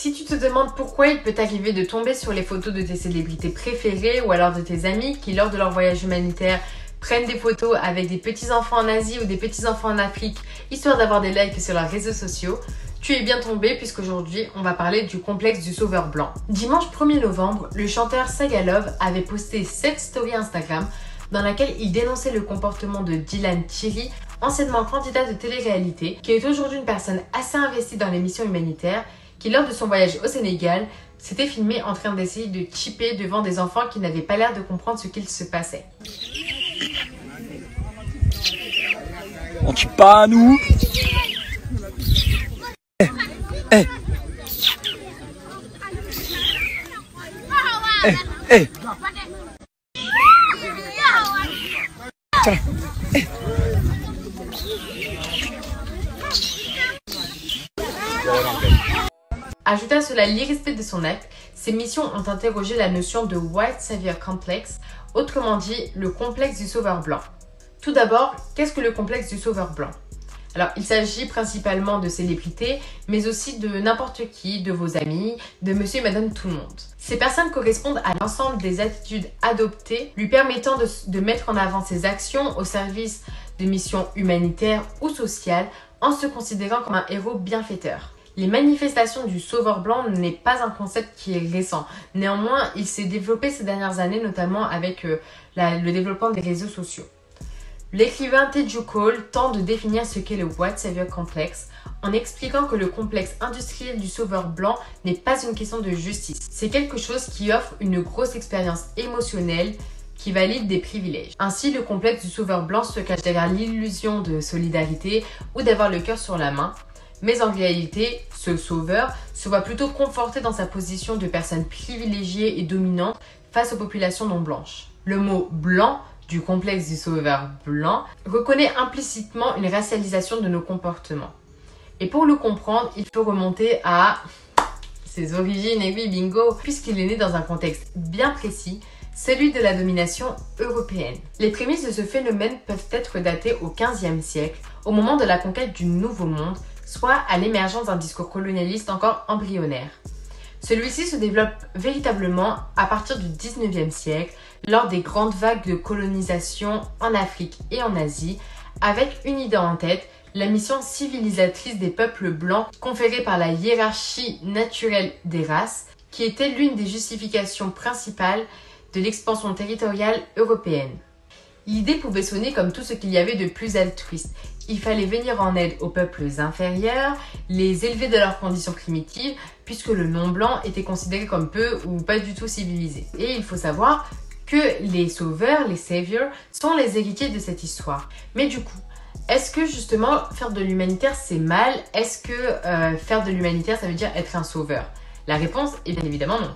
Si tu te demandes pourquoi il peut t'arriver de tomber sur les photos de tes célébrités préférées ou alors de tes amis qui, lors de leur voyage humanitaire, prennent des photos avec des petits-enfants en Asie ou des petits-enfants en Afrique, histoire d'avoir des likes sur leurs réseaux sociaux, tu es bien tombé puisqu'aujourd'hui, on va parler du complexe du sauveur blanc. Dimanche 1er novembre, le chanteur Sagalov avait posté cette story Instagram dans laquelle il dénonçait le comportement de Dylan Thierry, anciennement candidat de télé-réalité, qui est aujourd'hui une personne assez investie dans les missions humanitaires, qui lors de son voyage au Sénégal, s'était filmé en train d'essayer de chipper devant des enfants qui n'avaient pas l'air de comprendre ce qu'il se passait. On tue pas à nous. Eh. Eh. Eh. Tiens. Eh. Ajouté à cela l'irrespect de son acte, ces missions ont interrogé la notion de White Savior Complex, autrement dit le complexe du sauveur blanc. Tout d'abord, qu'est-ce que le complexe du sauveur blanc? Alors, il s'agit principalement de célébrités, mais aussi de n'importe qui, de vos amis, de monsieur et madame tout le monde. Ces personnes correspondent à l'ensemble des attitudes adoptées, lui permettant de mettre en avant ses actions au service de missions humanitaires ou sociales, en se considérant comme un héros bienfaiteur. Les manifestations du sauveur blanc n'est pas un concept qui est récent. Néanmoins, il s'est développé ces dernières années, notamment avec le développement des réseaux sociaux. L'écrivain Teju Cole tente de définir ce qu'est le White Savior Complex en expliquant que le complexe industriel du sauveur blanc n'est pas une question de justice. C'est quelque chose qui offre une grosse expérience émotionnelle qui valide des privilèges. Ainsi, le complexe du sauveur blanc se cache derrière l'illusion de solidarité ou d'avoir le cœur sur la main. Mais en réalité, ce sauveur se voit plutôt conforté dans sa position de personne privilégiée et dominante face aux populations non blanches. Le mot « blanc » du complexe du sauveur blanc reconnaît implicitement une racialisation de nos comportements. Et pour le comprendre, il faut remonter à ses origines, et oui bingo, puisqu'il est né dans un contexte bien précis, celui de la domination européenne. Les prémices de ce phénomène peuvent être datées au XVe siècle, au moment de la conquête du Nouveau Monde, soit à l'émergence d'un discours colonialiste encore embryonnaire. Celui-ci se développe véritablement à partir du XIXe siècle, lors des grandes vagues de colonisation en Afrique et en Asie, avec une idée en tête, la mission civilisatrice des peuples blancs conférée par la hiérarchie naturelle des races, qui était l'une des justifications principales de l'expansion territoriale européenne. L'idée pouvait sonner comme tout ce qu'il y avait de plus altruiste. Il fallait venir en aide aux peuples inférieurs, les élever de leurs conditions primitives, puisque le non-blanc était considéré comme peu ou pas du tout civilisé. Et il faut savoir que les sauveurs, les saviors, sont les héritiers de cette histoire. Mais du coup, est-ce que justement faire de l'humanitaire c'est mal? Est-ce que faire de l'humanitaire ça veut dire être un sauveur? La réponse est bien évidemment non.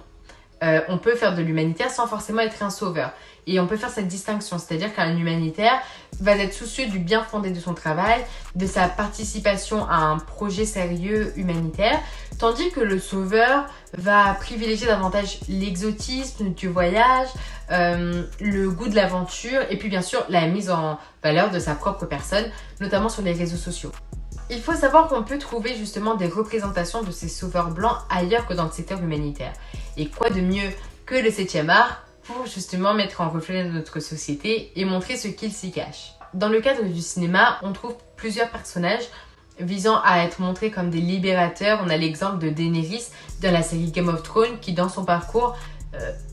On peut faire de l'humanitaire sans forcément être un sauveur. Et on peut faire cette distinction, c'est-à-dire qu'un humanitaire va être soucieux du bien fondé de son travail, de sa participation à un projet sérieux humanitaire, tandis que le sauveur va privilégier davantage l'exotisme du voyage, le goût de l'aventure et puis bien sûr la mise en valeur de sa propre personne, notamment sur les réseaux sociaux. Il faut savoir qu'on peut trouver justement des représentations de ces sauveurs blancs ailleurs que dans le secteur humanitaire. Et quoi de mieux que le 7e art pour justement mettre en reflet notre société et montrer ce qu'il s'y cache. Dans le cadre du cinéma, on trouve plusieurs personnages visant à être montrés comme des libérateurs. On a l'exemple de Daenerys dans la série Game of Thrones qui dans son parcours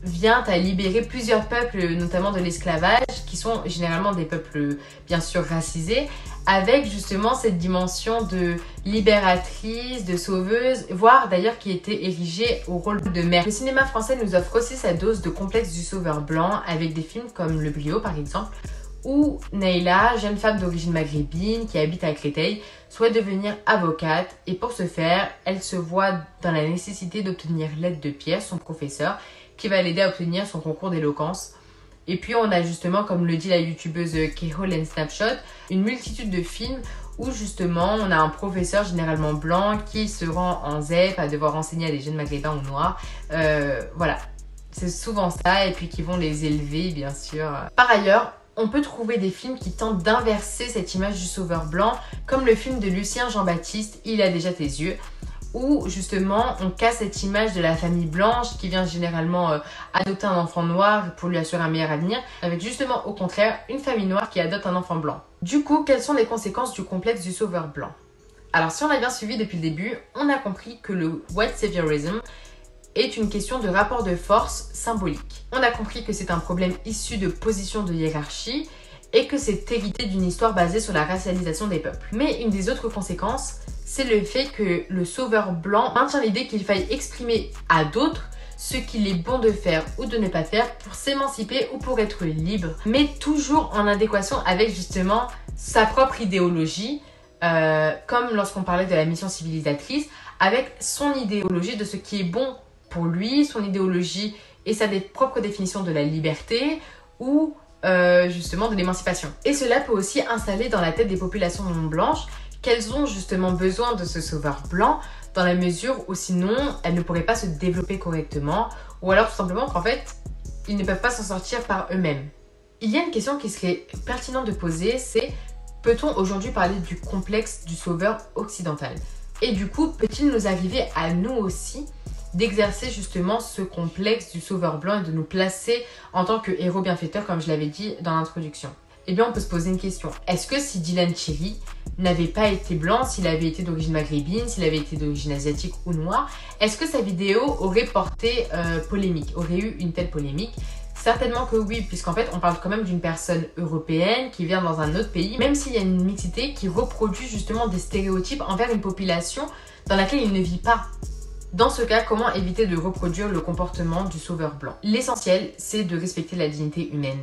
vient à libérer plusieurs peuples, notamment de l'esclavage, qui sont généralement des peuples bien sûr racisés, avec justement cette dimension de libératrice, de sauveuse, voire d'ailleurs qui était érigée au rôle de mère. Le cinéma français nous offre aussi sa dose de complexe du sauveur blanc, avec des films comme Le Brio par exemple, où Neyla, jeune femme d'origine maghrébine qui habite à Créteil, souhaite devenir avocate et pour ce faire, elle se voit dans la nécessité d'obtenir l'aide de Pierre, son professeur, qui va l'aider à obtenir son concours d'éloquence. Et puis on a justement, comme le dit la youtubeuse Kehol and Snapshot, une multitude de films où justement on a un professeur généralement blanc qui se rend en ZEP à devoir enseigner à des jeunes maghrébins ou noirs. Voilà, c'est souvent ça, et puis qui vont les élever bien sûr. Par ailleurs, on peut trouver des films qui tentent d'inverser cette image du sauveur blanc, comme le film de Lucien Jean-Baptiste, Il a déjà tes yeux, où justement on casse cette image de la famille blanche qui vient généralement adopter un enfant noir pour lui assurer un meilleur avenir, avec justement au contraire une famille noire qui adopte un enfant blanc. Du coup, quelles sont les conséquences du complexe du sauveur blanc? Alors si on a bien suivi depuis le début, on a compris que le white saviorism est une question de rapport de force symbolique. On a compris que c'est un problème issu de positions de hiérarchie et que c'est hérité d'une histoire basée sur la racialisation des peuples. Mais une des autres conséquences, c'est le fait que le sauveur blanc maintient l'idée qu'il faille exprimer à d'autres ce qu'il est bon de faire ou de ne pas faire pour s'émanciper ou pour être libre, mais toujours en adéquation avec justement sa propre idéologie, comme lorsqu'on parlait de la mission civilisatrice, avec son idéologie de ce qui est bon pour lui, son idéologie et sa propre définition de la liberté ou justement de l'émancipation. Et cela peut aussi installer dans la tête des populations non blanches qu'elles ont justement besoin de ce sauveur blanc dans la mesure où sinon elles ne pourraient pas se développer correctement ou alors tout simplement qu'en fait ils ne peuvent pas s'en sortir par eux-mêmes. Il y a une question qui serait pertinente de poser, c'est peut-on aujourd'hui parler du complexe du sauveur occidental? Et du coup, peut-il nous arriver à nous aussi d'exercer justement ce complexe du sauveur blanc et de nous placer en tant que héros bienfaiteurs, comme je l'avais dit dans l'introduction? Eh bien, on peut se poser une question. Est-ce que si Dylan Cherry n'avait pas été blanc, s'il avait été d'origine maghrébine, s'il avait été d'origine asiatique ou noire, est-ce que sa vidéo aurait porté polémique, aurait eu une telle polémique? Certainement que oui, puisqu'en fait, on parle quand même d'une personne européenne qui vient dans un autre pays, même s'il y a une mixité qui reproduit justement des stéréotypes envers une population dans laquelle il ne vit pas. Dans ce cas, comment éviter de reproduire le comportement du sauveur blanc? L'essentiel, c'est de respecter la dignité humaine.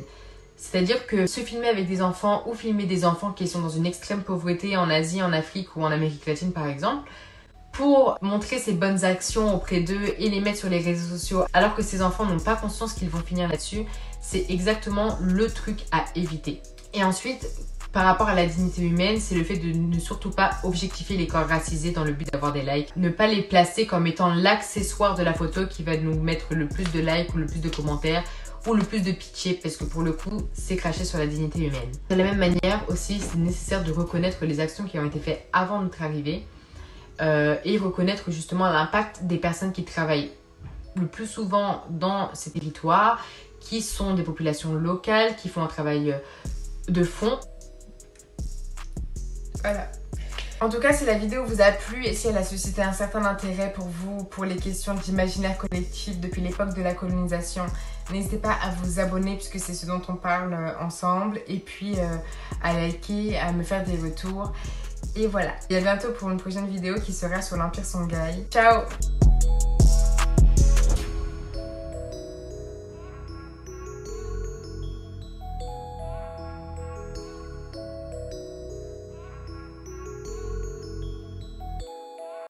C'est-à-dire que se filmer avec des enfants ou filmer des enfants qui sont dans une extrême pauvreté en Asie, en Afrique ou en Amérique latine par exemple, pour montrer ses bonnes actions auprès d'eux et les mettre sur les réseaux sociaux alors que ces enfants n'ont pas conscience qu'ils vont finir là-dessus, c'est exactement le truc à éviter. Et ensuite, par rapport à la dignité humaine, c'est le fait de ne surtout pas objectifier les corps racisés dans le but d'avoir des likes. Ne pas les placer comme étant l'accessoire de la photo qui va nous mettre le plus de likes ou le plus de commentaires ou le plus de pitié, parce que pour le coup, c'est cracher sur la dignité humaine. De la même manière aussi, c'est nécessaire de reconnaître les actions qui ont été faites avant notre arrivée et reconnaître justement l'impact des personnes qui travaillent le plus souvent dans ces territoires, qui sont des populations locales, qui font un travail de fond. Voilà. En tout cas, si la vidéo vous a plu et si elle a suscité un certain intérêt pour vous, pour les questions d'imaginaire collectif depuis l'époque de la colonisation, n'hésitez pas à vous abonner puisque c'est ce dont on parle ensemble, et puis à liker, à me faire des retours. Et voilà. Et à bientôt pour une prochaine vidéo qui sera sur l'Empire Songhai. Ciao!